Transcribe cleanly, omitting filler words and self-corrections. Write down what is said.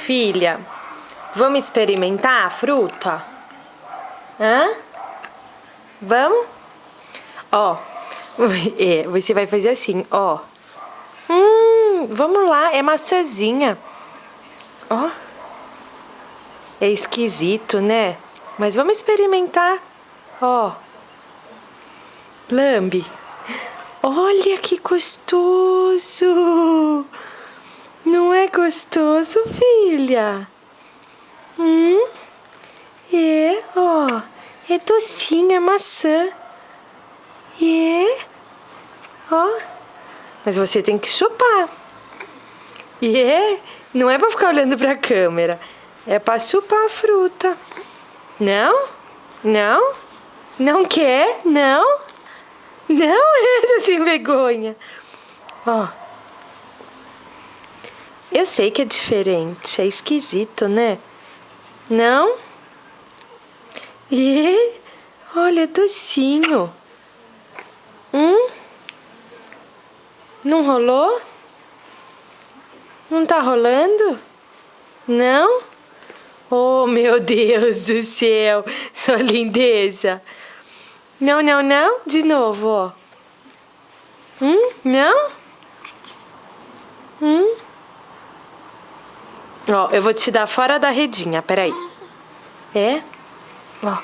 filha? Vamos experimentar a fruta? Hã? Vamos? Ó, você vai fazer assim, ó. Vamos lá, é maçãzinha. Ó. É esquisito, né? Mas vamos experimentar. Ó. Lambe. Olha que gostoso. Não é gostoso, filha? É, ó. É docinho, é maçã. Ó. Mas você tem que chupar. Não é pra ficar olhando pra câmera. É pra chupar a fruta. Não? Não? Não quer? Não? Não, essa sem vergonha. Ó. Eu sei que é diferente. É esquisito, né? Não? Olha, docinho. Não rolou? Não tá rolando? Não? Oh, meu Deus do céu, sua lindeza. Não, não, não. De novo, ó. Não? Ó, eu vou te dar fora da redinha, peraí. É? Ó.